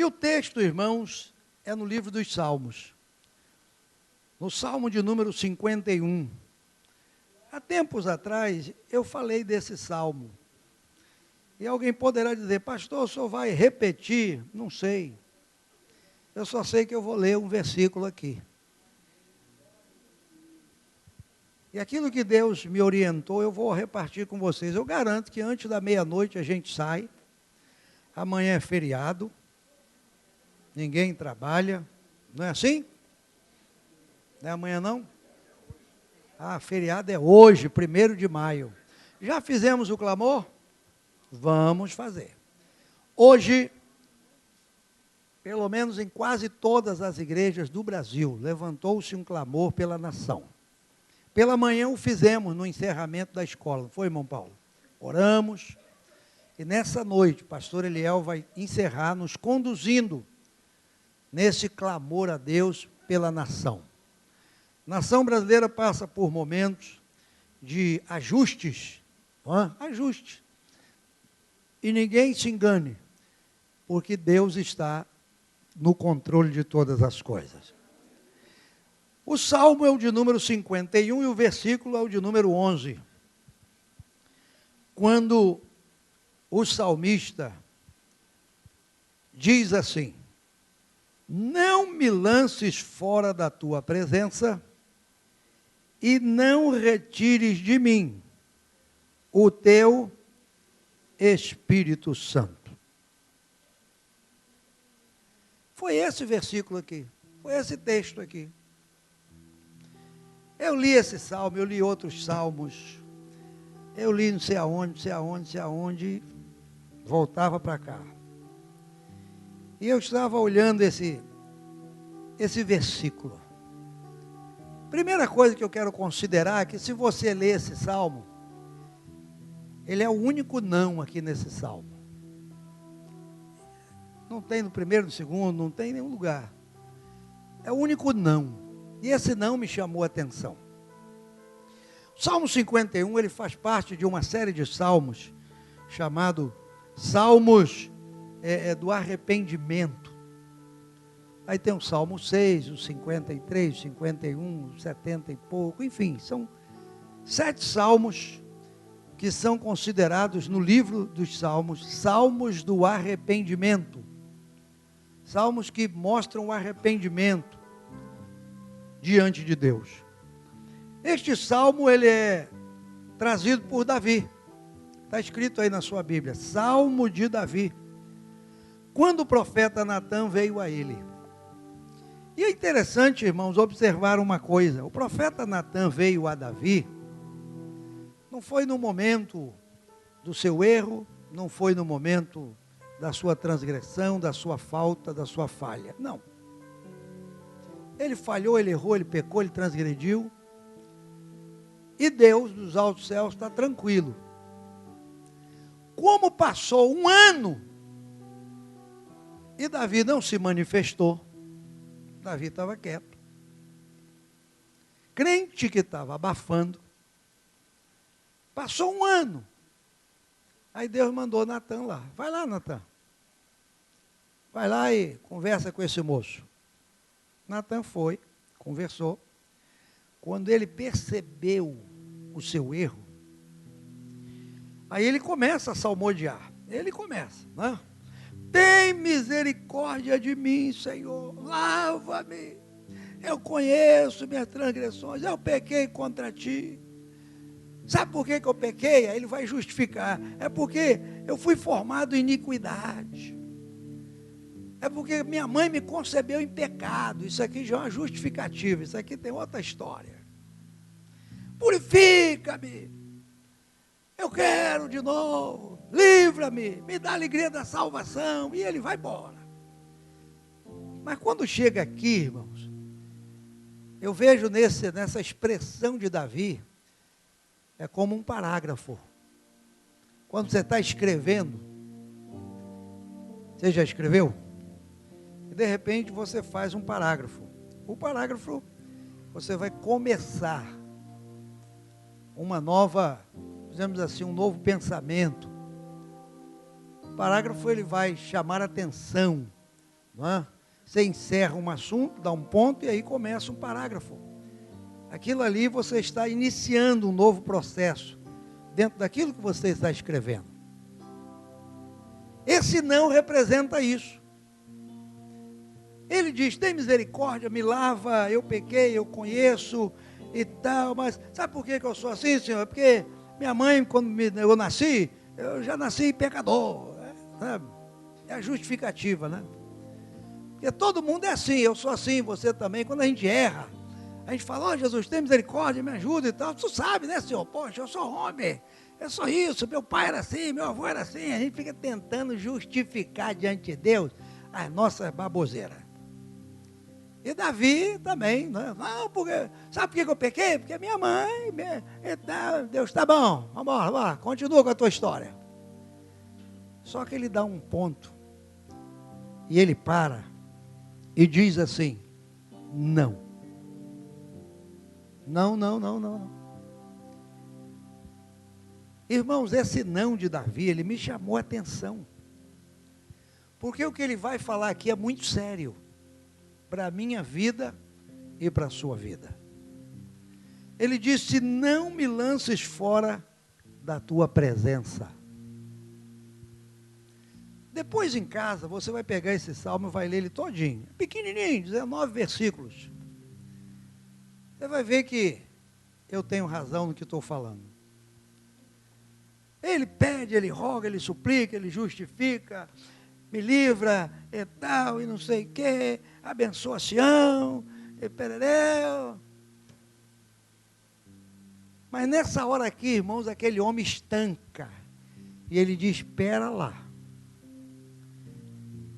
E o texto, irmãos, é no livro dos Salmos. No Salmo de número 51. Há tempos atrás, eu falei desse Salmo. E alguém poderá dizer, pastor, o senhor vai repetir? Não sei. Eu só sei que eu vou ler um versículo aqui. E aquilo que Deus me orientou, eu vou repartir com vocês. Eu garanto que antes da meia-noite a gente sai. Amanhã é feriado. Ninguém trabalha. Não é assim? Não é amanhã não? Ah, feriado é hoje, 1º de maio. Já fizemos o clamor? Vamos fazer. Hoje, pelo menos em quase todas as igrejas do Brasil, levantou-se um clamor pela nação. Pela manhã o fizemos no encerramento da escola, não foi, irmão Paulo? Oramos, e nessa noite o pastor Eliel vai encerrar nos conduzindo nesse clamor a Deus pela nação. A nação brasileira passa por momentos de ajustes, ajustes. E ninguém se engane, porque Deus está no controle de todas as coisas. O Salmo é o de número 51 e o versículo é o de número 11. Quando o salmista diz assim, não me lances fora da tua presença e não retires de mim o teu Espírito Santo. Foi esse versículo aqui, foi esse texto aqui. Eu li esse salmo, eu li outros salmos, eu li não sei aonde, voltava para cá. E eu estava olhando esse versículo. Primeira coisa que eu quero considerar é que se você ler esse salmo, ele é o único não aqui nesse salmo. Não tem no primeiro, no segundo, não tem em nenhum lugar. É o único não. E esse não me chamou a atenção. O Salmo 51, ele faz parte de uma série de salmos, chamado Salmos do Arrependimento. Aí tem o Salmo 6, o 53, o 51, o 70 e pouco, enfim, são 7 salmos que são considerados no livro dos Salmos, Salmos do Arrependimento. Salmos que mostram o arrependimento diante de Deus. Este salmo, ele é trazido por Davi. Está escrito aí na sua Bíblia, Salmo de Davi. Quando o profeta Natã veio a ele. E é interessante, irmãos, observar uma coisa. O profeta Natã veio a Davi, não foi no momento do seu erro, não foi no momento da sua transgressão, da sua falta, da sua falha. Não. Ele falhou, ele errou, ele pecou, ele transgrediu. E Deus dos altos céus está tranquilo. Como passou um ano e Davi não se manifestou, Davi estava quieto. Crente que estava abafando. Passou um ano. Aí Deus mandou Natã lá. Vai lá, Natã. Vai lá e conversa com esse moço. Natã foi, conversou. Quando ele percebeu o seu erro, aí ele começa a salmodiar. Ele começa, né? Tem misericórdia de mim, Senhor. Lava-me. Eu conheço minhas transgressões. Eu pequei contra ti. Sabe por que eu pequei? Aí ele vai justificar. É porque eu fui formado em iniquidade. É porque minha mãe me concebeu em pecado. Isso aqui já é uma justificativa. Isso aqui tem outra história. Purifica-me. Eu quero de novo. Livra-me. Me dá a alegria da salvação. E ele vai embora. Mas quando chega aqui, irmãos, eu vejo nessa expressão de Davi, é como um parágrafo. Quando você está escrevendo, você já escreveu? E de repente você faz um parágrafo. O parágrafo, você vai começar uma nova, dizemos assim, um novo pensamento. O parágrafo, ele vai chamar a atenção não é? Você encerra um assunto, dá um ponto e aí começa um parágrafo. Aquilo ali você está iniciando um novo processo dentro daquilo que você está escrevendo. Esse não representa isso. Ele diz, tem misericórdia, me lava, eu pequei, eu conheço e tal, mas sabe por que eu sou assim, Senhor? Porque minha mãe, quando eu nasci, eu já nasci pecador, sabe? É a justificativa, né? Porque todo mundo é assim, eu sou assim, você também. Quando a gente erra, a gente fala, ó Jesus, tem misericórdia, me ajuda e tal. Tu sabe, né, Senhor? Poxa, eu sou homem, eu sou isso, meu pai era assim, meu avô era assim. A gente fica tentando justificar diante de Deus as nossas baboseiras. E Davi também, né? Não, porque, sabe por que eu pequei? Porque minha mãe, Deus está bom, vamos embora, continua com a tua história. Só que ele dá um ponto, e ele para, e diz assim, não. Não, não, não, não, não. Irmãos, esse não de Davi, ele me chamou a atenção. Porque o que ele vai falar aqui é muito sério. Para a minha vida e para a sua vida. Ele disse, não me lances fora da tua presença. Depois em casa, você vai pegar esse salmo e vai ler ele todinho. Pequenininho, 19 versículos. Você vai ver que eu tenho razão no que estou falando. Ele pede, ele roga, ele suplica, ele justifica, me livra e tal, e não sei o quê, abençoa Sião, e perereu. Mas nessa hora aqui, irmãos, aquele homem estanca, e ele diz, espera lá.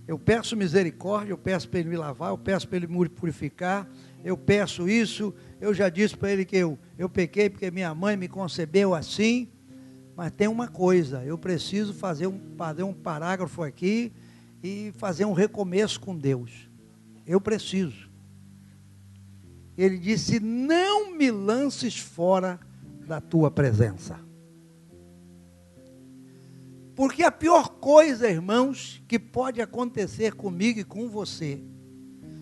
Eu peço misericórdia, eu peço para ele me lavar, eu peço para ele me purificar, eu peço isso, eu já disse para ele que eu pequei porque minha mãe me concebeu assim, mas tem uma coisa, eu preciso fazer um parágrafo aqui e fazer um recomeço com Deus. Eu preciso. Ele disse, não me lances fora da tua presença. Porque a pior coisa, irmãos, que pode acontecer comigo e com você,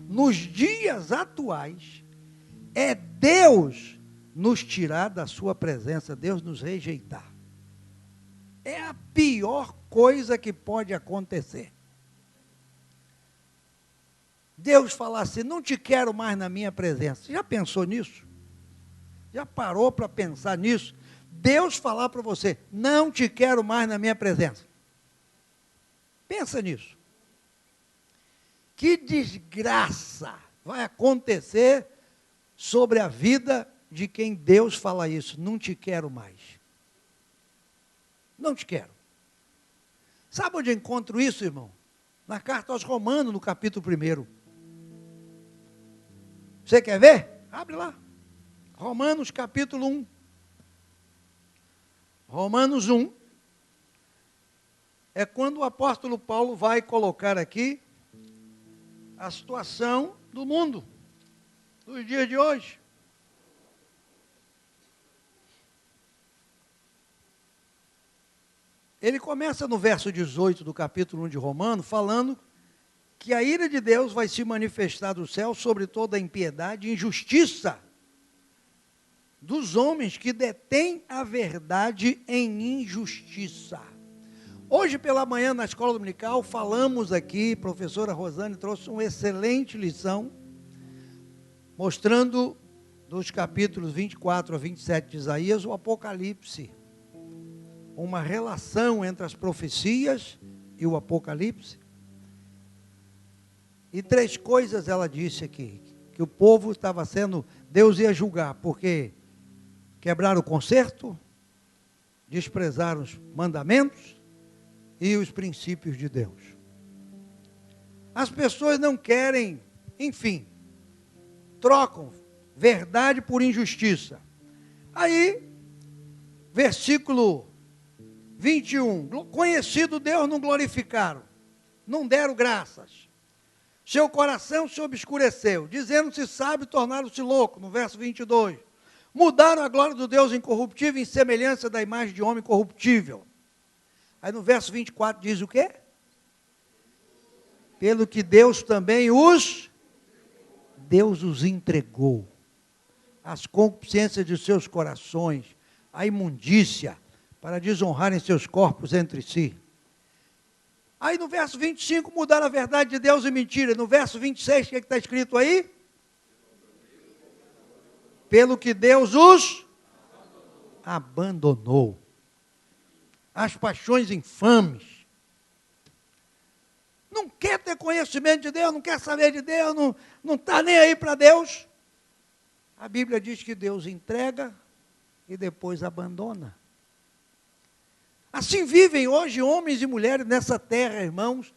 nos dias atuais, é Deus nos tirar da sua presença, Deus nos rejeitar. É a pior coisa que pode acontecer. Deus falar assim, não te quero mais na minha presença. Já pensou nisso? Já parou para pensar nisso? Deus falar para você, não te quero mais na minha presença. Pensa nisso. Que desgraça vai acontecer sobre a vida de quem Deus fala isso, não te quero mais. Não te quero. Sabe onde eu encontro isso, irmão? Na carta aos Romanos, no capítulo 1. Você quer ver? Abre lá. Romanos capítulo 1. Romanos 1. É quando o apóstolo Paulo vai colocar aqui a situação do mundo, dos dias de hoje. Ele começa no verso 18 do capítulo 1 de Romanos, falando que a ira de Deus vai se manifestar do céu sobre toda a impiedade e injustiça dos homens que detêm a verdade em injustiça. Hoje pela manhã na escola dominical falamos aqui, professora Rosane trouxe uma excelente lição, mostrando dos capítulos 24 a 27 de Isaías, o Apocalipse. Uma relação entre as profecias e o Apocalipse. E 3 coisas ela disse aqui, que o povo estava sendo, Deus ia julgar, porque quebraram o concerto, desprezaram os mandamentos e os princípios de Deus. As pessoas não querem, enfim, trocam verdade por injustiça. Aí, versículo 21, conhecido Deus não glorificaram, não deram graças. Seu coração se obscureceu, dizendo-se sábio, tornaram-se louco, no verso 22. Mudaram a glória do Deus incorruptível em semelhança da imagem de homem corruptível. Aí no verso 24 diz o quê? Pelo que Deus os entregou. As concupiscências de seus corações, a imundícia, para desonrarem seus corpos entre si. Aí no verso 25 mudaram a verdade de Deus em mentira. No verso 26, o que está escrito aí? Pelo que Deus os abandonou. As paixões infames. Não quer ter conhecimento de Deus, não quer saber de Deus, não está nem aí para Deus. A Bíblia diz que Deus entrega e depois abandona. Assim vivem hoje homens e mulheres nessa terra, irmãos,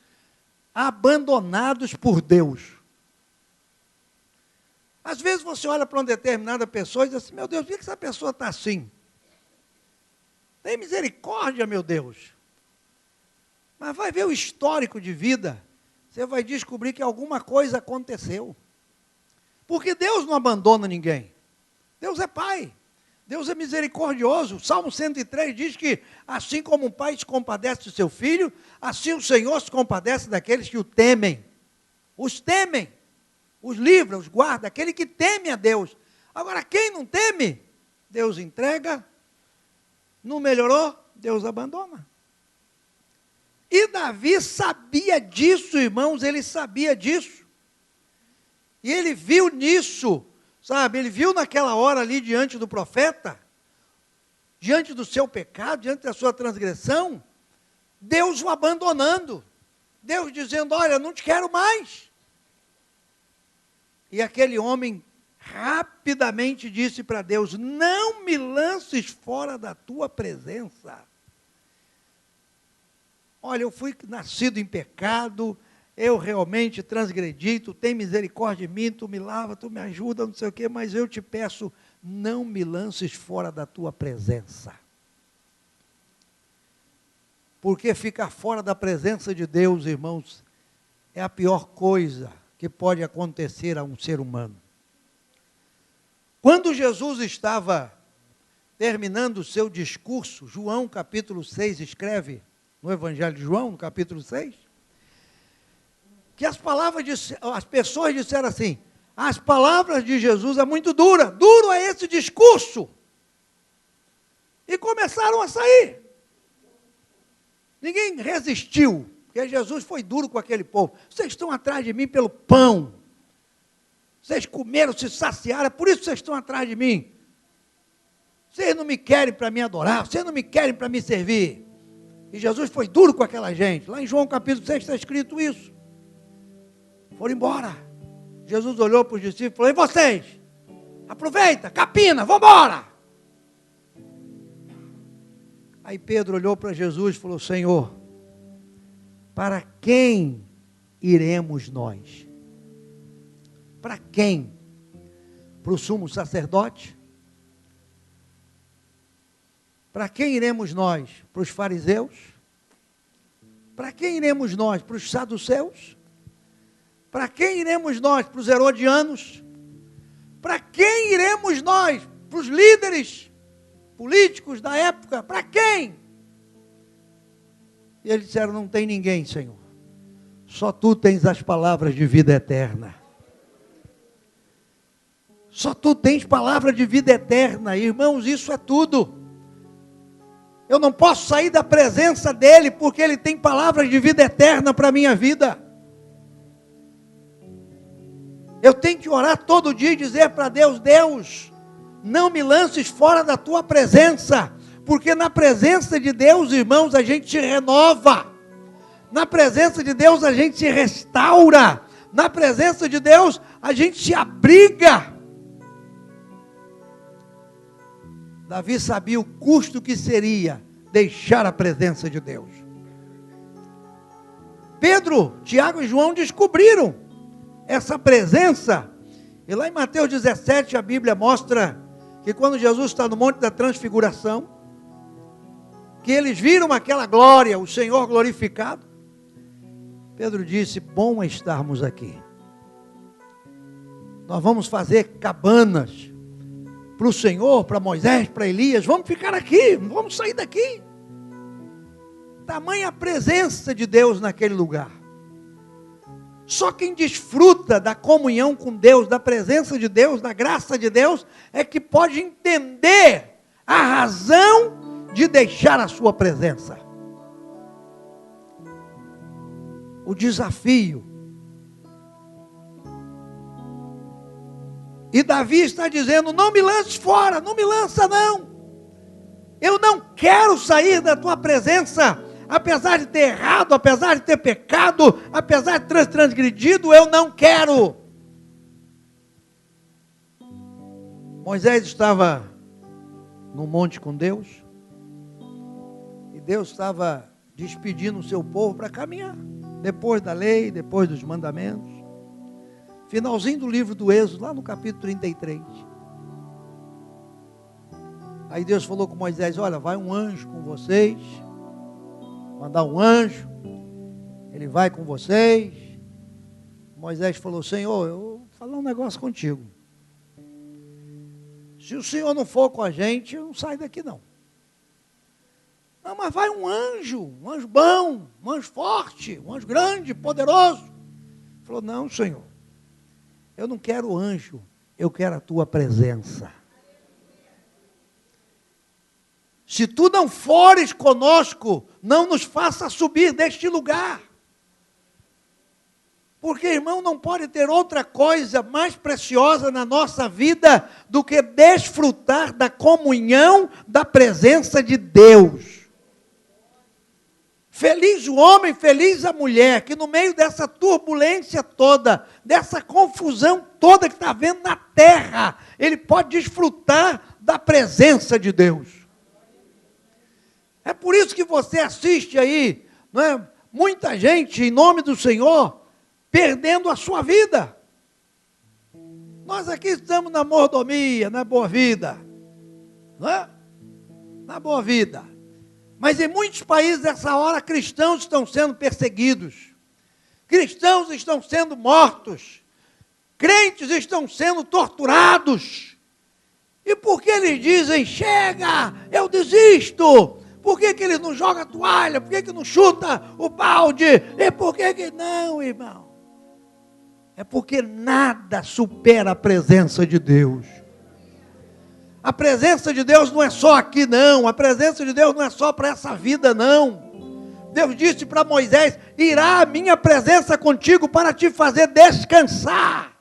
abandonados por Deus. Às vezes você olha para uma determinada pessoa e diz assim, meu Deus, por que essa pessoa está assim? Tem misericórdia, meu Deus. Mas vai ver o histórico de vida, você vai descobrir que alguma coisa aconteceu. Porque Deus não abandona ninguém. Deus é Pai. Deus é misericordioso. O Salmo 103 diz que, assim como um pai se compadece do seu filho, assim o Senhor se compadece daqueles que o temem. Os temem, os livra, os guarda, aquele que teme a Deus. Agora, quem não teme, Deus entrega. Não melhorou, Deus abandona. E Davi sabia disso, irmãos, ele sabia disso. E ele viu nisso, sabe, ele viu naquela hora ali diante do profeta, diante do seu pecado, diante da sua transgressão, Deus o abandonando, Deus dizendo, olha, não te quero mais. E aquele homem rapidamente disse para Deus, não me lances fora da tua presença. Olha, eu fui nascido em pecado, eu realmente transgredi, tu tem misericórdia de mim, tu me lava, tu me ajuda, não sei o quê, mas eu te peço, não me lances fora da tua presença. Porque ficar fora da presença de Deus, irmãos, é a pior coisa que pode acontecer a um ser humano. Quando Jesus estava terminando o seu discurso, João capítulo 6 escreve, no Evangelho de João, no capítulo 6, que as pessoas disseram assim, as palavras de Jesus é muito dura, duro é esse discurso. E começaram a sair. Ninguém resistiu, porque Jesus foi duro com aquele povo. Vocês estão atrás de mim pelo pão. Vocês comeram, se saciaram, é por isso que vocês estão atrás de mim. Vocês não me querem para me adorar, vocês não me querem para me servir. E Jesus foi duro com aquela gente. Lá em João capítulo 6 está escrito isso. Foram embora. Jesus olhou para os discípulos e falou, e vocês? Aproveita, capina, vamos embora. Aí Pedro olhou para Jesus e falou, Senhor, para quem iremos nós? Para quem? Para o sumo sacerdote? Para quem iremos nós? Para os fariseus? Para quem iremos nós? Para os saduceus? Para quem iremos nós? Para os herodianos? Para quem iremos nós? Para os líderes políticos da época? Para quem? E eles disseram, não tem ninguém, Senhor. Só tu tens as palavras de vida eterna. Só tu tens palavra de vida eterna. Irmãos, isso é tudo. Eu não posso sair da presença dele, porque ele tem palavras de vida eterna para a minha vida. Eu tenho que orar todo dia e dizer para Deus, Deus, não me lances fora da tua presença, porque na presença de Deus, irmãos, a gente se renova. Na presença de Deus a gente se restaura. Na presença de Deus a gente se abriga. Davi sabia o custo que seria deixar a presença de Deus. Pedro, Tiago e João descobriram essa presença. E lá em Mateus 17 a Bíblia mostra que quando Jesus está no Monte da Transfiguração, que eles viram aquela glória, o Senhor glorificado, Pedro disse, bom é estarmos aqui. Nós vamos fazer cabanas para o Senhor, para Moisés, para Elias, vamos ficar aqui, não vamos sair daqui. Tamanha presença de Deus naquele lugar. Só quem desfruta da comunhão com Deus, da presença de Deus, da graça de Deus, é que pode entender a razão de deixar a sua presença. O desafio. E Davi está dizendo: não me lances fora, não me lança não. Eu não quero sair da tua presença. Apesar de ter errado, apesar de ter pecado, apesar de ter transgredido, eu não quero. Moisés estava no monte com Deus, e Deus estava despedindo o seu povo para caminhar, depois da lei, depois dos mandamentos. Finalzinho do livro do Êxodo, lá no capítulo 33. Aí Deus falou com Moisés: olha, vai um anjo com vocês, mandar um anjo, ele vai com vocês. Moisés falou: Senhor, eu vou falar um negócio contigo. Se o Senhor não for com a gente, eu não saio daqui não. Não, mas vai um anjo bom, um anjo forte, um anjo grande, poderoso. Ele falou: não, Senhor, eu não quero anjo, eu quero a tua presença. Se tu não fores conosco, não nos faça subir deste lugar. Porque, irmão, não pode ter outra coisa mais preciosa na nossa vida do que desfrutar da comunhão da presença de Deus. Feliz o homem, feliz a mulher, que no meio dessa turbulência toda, dessa confusão toda que está havendo na terra, ele pode desfrutar da presença de Deus. É por isso que você assiste aí, não é? Muita gente, em nome do Senhor, perdendo a sua vida. Nós aqui estamos na mordomia, na boa vida, não é? Na boa vida. Mas em muitos países, nessa hora, cristãos estão sendo perseguidos. Cristãos estão sendo mortos. Crentes estão sendo torturados. E por que eles dizem: chega, eu desisto? Por que eles não jogam a toalha? Por que não chuta o balde? E por que não, irmão? É porque nada supera a presença de Deus. A presença de Deus não é só aqui não. A presença de Deus não é só para essa vida não. Deus disse para Moisés: irá a minha presença contigo para te fazer descansar.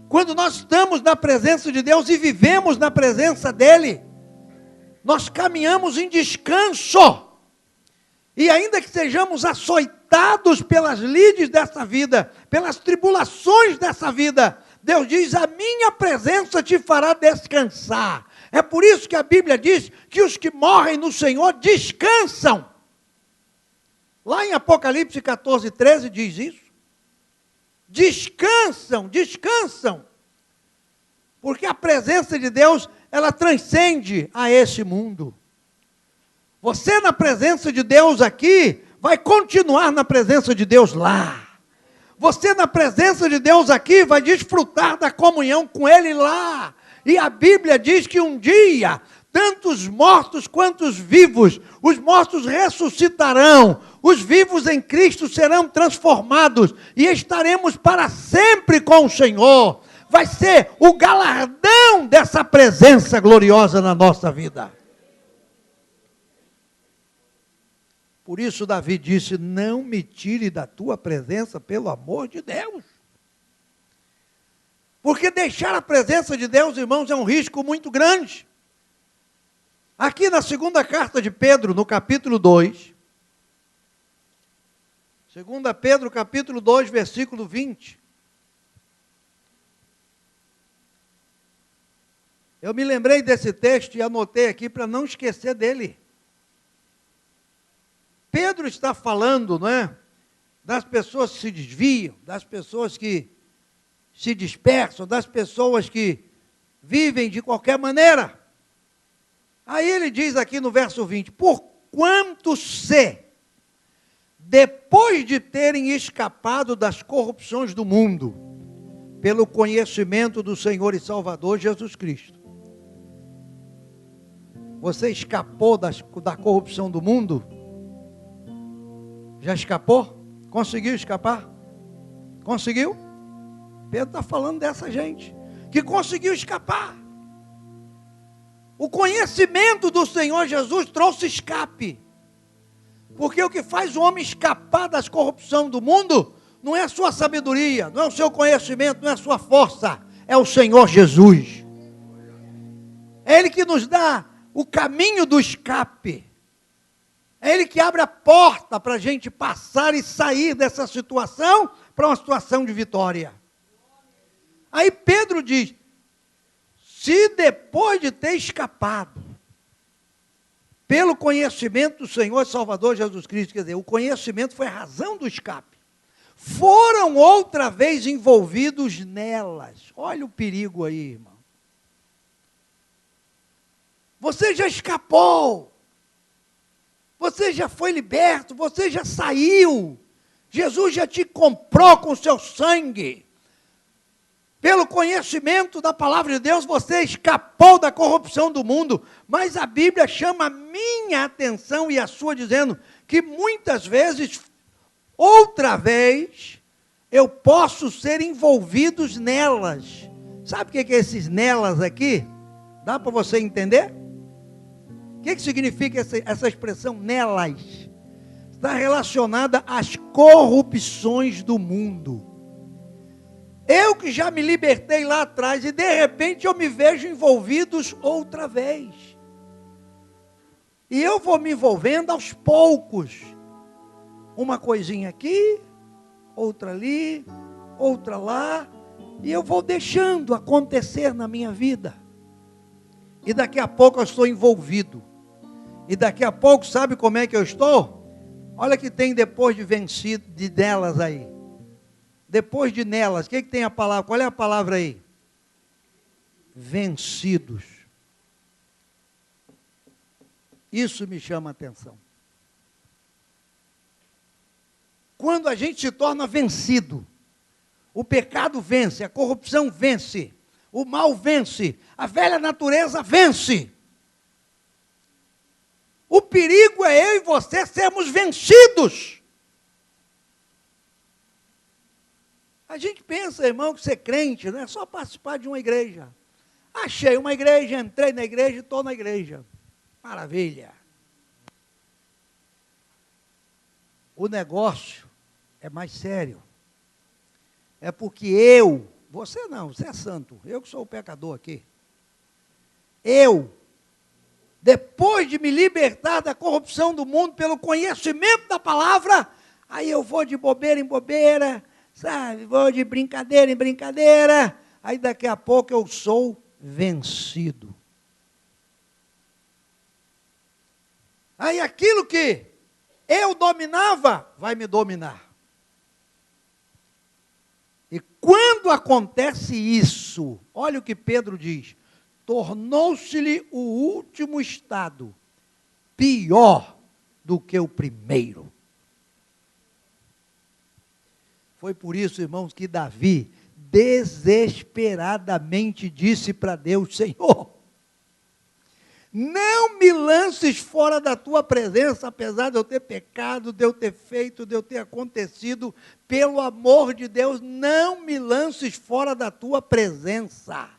Quando nós estamos na presença de Deus e vivemos na presença dEle, nós caminhamos em descanso. E ainda que sejamos açoitados pelas lides dessa vida, pelas tribulações dessa vida, Deus diz: a minha presença te fará descansar. É por isso que a Bíblia diz que os que morrem no Senhor descansam. Lá em Apocalipse 14, 13 diz isso. Descansam, descansam. Porque a presença de Deus, ela transcende a esse mundo. Você na presença de Deus aqui, vai continuar na presença de Deus lá. Você na presença de Deus aqui, vai desfrutar da comunhão com Ele lá. E a Bíblia diz que um dia, tanto os mortos quanto os vivos ressuscitarão. Os vivos em Cristo serão transformados e estaremos para sempre com o Senhor. Vai ser o galardão dessa presença gloriosa na nossa vida. Por isso Davi disse: não me tire da tua presença, pelo amor de Deus. Porque deixar a presença de Deus, irmãos, é um risco muito grande. Aqui na segunda carta de Pedro, no capítulo 2, 2 Pedro capítulo 2, versículo 20. Eu me lembrei desse texto e anotei aqui para não esquecer dele. Pedro está falando, não é? Das pessoas que se desviam, das pessoas que se dispersam, das pessoas que vivem de qualquer maneira. Aí ele diz aqui no verso 20: porquanto se, depois de terem escapado das corrupções do mundo, pelo conhecimento do Senhor e Salvador Jesus Cristo. Você escapou da corrupção do mundo? Já escapou? Conseguiu escapar? Conseguiu? Pedro está falando dessa gente que conseguiu escapar. O conhecimento do Senhor Jesus trouxe escape. Porque o que faz o homem escapar das corrupções do mundo não é a sua sabedoria, não é o seu conhecimento, não é a sua força, é o Senhor Jesus. É Ele que nos dá o caminho do escape. É Ele que abre a porta para a gente passar e sair dessa situação para uma situação de vitória. Aí Pedro diz, se depois de ter escapado, pelo conhecimento do Senhor e Salvador Jesus Cristo, quer dizer, o conhecimento foi a razão do escape, foram outra vez envolvidos nelas. Olha o perigo aí, irmão. Você já escapou, você já foi liberto, você já saiu, Jesus já te comprou com o seu sangue. Pelo conhecimento da palavra de Deus, você escapou da corrupção do mundo. Mas a Bíblia chama a minha atenção e a sua, dizendo que muitas vezes, outra vez, eu posso ser envolvido nelas. Sabe o que é esses nelas aqui? Dá para você entender? O que significa essa expressão nelas? Está relacionada às corrupções do mundo. Eu que já me libertei lá atrás e de repente eu me vejo envolvidos outra vez. E eu vou me envolvendo aos poucos. Uma coisinha aqui, outra ali, outra lá. E eu vou deixando acontecer na minha vida. E daqui a pouco eu estou envolvido. E daqui a pouco, sabe como é que eu estou? Olha que tem depois de vencido, de delas aí. Depois de nelas, o que tem a palavra? Qual é a palavra aí? Vencidos. Isso me chama a atenção. Quando a gente se torna vencido, o pecado vence, a corrupção vence, o mal vence, a velha natureza vence. O perigo é eu e você sermos vencidos. A gente pensa, irmão, que ser crente não é só participar de uma igreja. Achei uma igreja, entrei na igreja e estou na igreja. Maravilha. O negócio é mais sério. É porque você não, você é santo, eu que sou o pecador aqui. Depois de me libertar da corrupção do mundo pelo conhecimento da palavra, aí eu vou de bobeira em bobeira, sabe, vou de brincadeira em brincadeira, aí daqui a pouco eu sou vencido. Aí aquilo que eu dominava, vai me dominar. E quando acontece isso, olha o que Pedro diz, tornou-se-lhe o último estado pior do que o primeiro. Foi por isso, irmãos, que Davi desesperadamente disse para Deus, Senhor, não me lances fora da tua presença, apesar de eu ter pecado, de eu ter feito, de eu ter acontecido, pelo amor de Deus, não me lances fora da tua presença.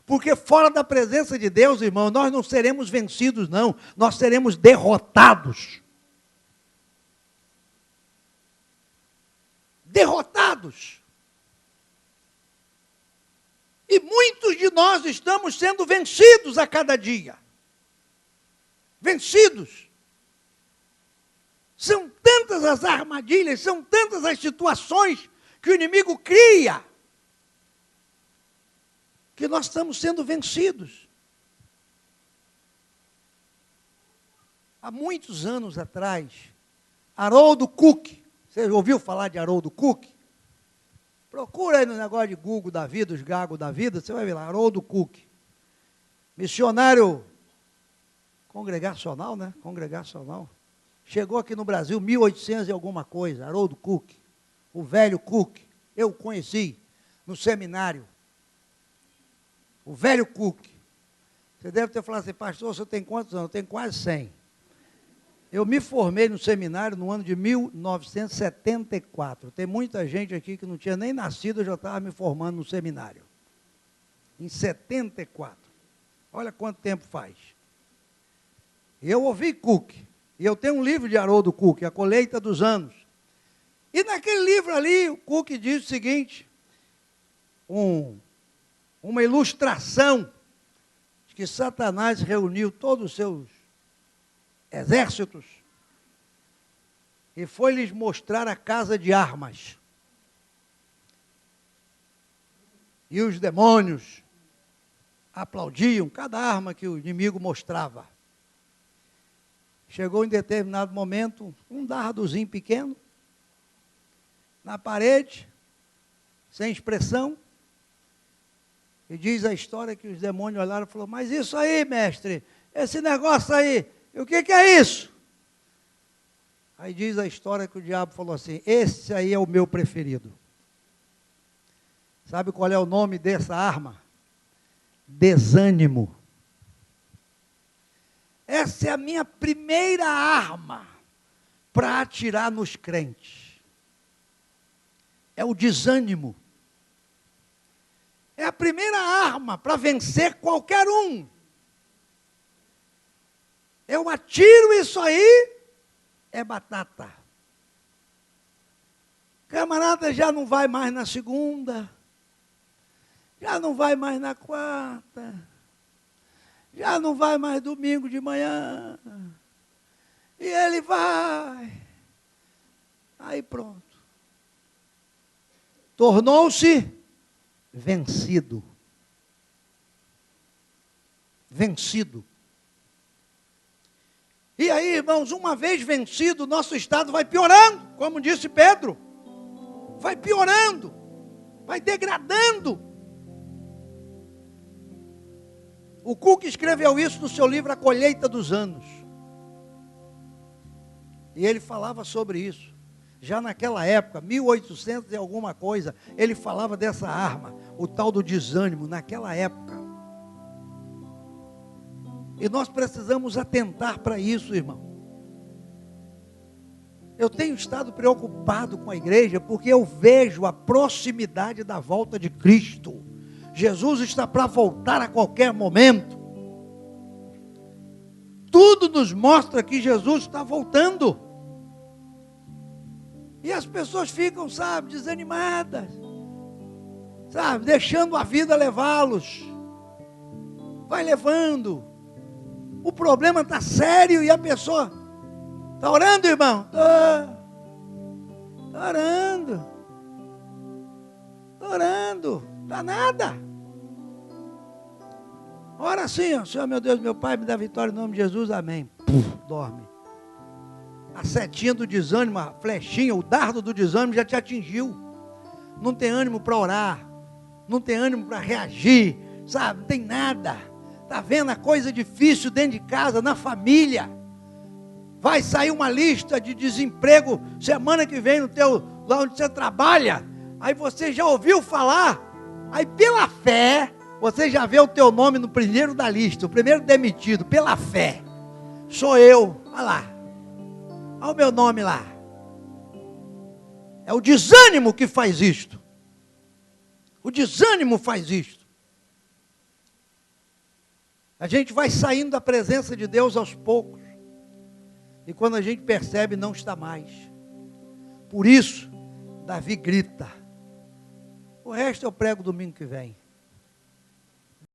Porque fora da presença de Deus, irmão, nós não seremos vencidos, não, nós seremos derrotados. Derrotados. E muitos de nós estamos sendo vencidos a cada dia. Vencidos. São tantas as armadilhas, são tantas as situações que o inimigo cria, que nós estamos sendo vencidos. Há muitos anos atrás, Haroldo Cook, você ouviu falar de Haroldo Cook? Procura aí no negócio de Google da vida, os gagos da vida, você vai ver lá, Haroldo Cook. Missionário congregacional, né? Congregacional. Chegou aqui no Brasil, 1800 e alguma coisa, Haroldo Cook. O velho Cook, eu o conheci no seminário. O velho Cook. Você deve ter falado assim, pastor, você tem quantos anos? Eu tenho quase 100. Eu me formei no seminário no ano de 1974. Tem muita gente aqui que não tinha nem nascido, eu já estava me formando no seminário. Em 74. Olha quanto tempo faz. Eu ouvi Cook. E eu tenho um livro de Haroldo Cook, A Colheita dos Anos. E naquele livro ali, o Cook diz o seguinte, uma ilustração de que Satanás reuniu todos os seus exércitos e foi lhes mostrar a casa de armas. E os demônios aplaudiam cada arma que o inimigo mostrava. Chegou em determinado momento um dardozinho pequeno na parede, sem expressão, e diz a história que os demônios olharam e falaram, mas isso aí, mestre, esse negócio aí, e o que é isso? Aí diz a história que o diabo falou assim, esse aí é o meu preferido. Sabe qual é o nome dessa arma? Desânimo. Essa é a minha primeira arma para atirar nos crentes. É o desânimo. É a primeira arma para vencer qualquer um. Eu atiro isso aí, é batata. Camarada já não vai mais na segunda, já não vai mais na quarta, já não vai mais domingo de manhã. E ele vai. Aí pronto. Tornou-se vencido. Vencido. E aí, irmãos, uma vez vencido, nosso estado vai piorando, como disse Pedro. Vai piorando, vai degradando. O Cook escreveu isso no seu livro A Colheita dos Anos. E ele falava sobre isso. Já naquela época, 1800 e alguma coisa, ele falava dessa arma, o tal do desânimo, naquela época. E nós precisamos atentar para isso, irmão. Eu tenho estado preocupado com a igreja, porque eu vejo a proximidade da volta de Cristo. Jesus está para voltar a qualquer momento. Tudo nos mostra que Jesus está voltando. E as pessoas ficam, sabe, desanimadas, sabe, deixando a vida levá-los. Vai levando. O problema está sério e a pessoa está orando, irmão? Está orando. Está orando. Está nada. Ora assim, ó, Senhor meu Deus, meu Pai, me dá vitória em nome de Jesus, amém. Dorme. A setinha do desânimo, a flechinha, o dardo do desânimo já te atingiu. Não tem ânimo para orar, não tem ânimo para reagir, sabe? Não tem nada. Está vendo a coisa difícil dentro de casa, na família. Vai sair uma lista de desemprego semana que vem lá onde você trabalha. Aí você já ouviu falar, aí pela fé, você já vê o teu nome no primeiro da lista, o primeiro demitido, pela fé. Sou eu, olha lá. Olha o meu nome lá. É o desânimo que faz isto. O desânimo faz isto. A gente vai saindo da presença de Deus aos poucos. E quando a gente percebe, não está mais. Por isso, Davi grita. O resto eu prego domingo que vem.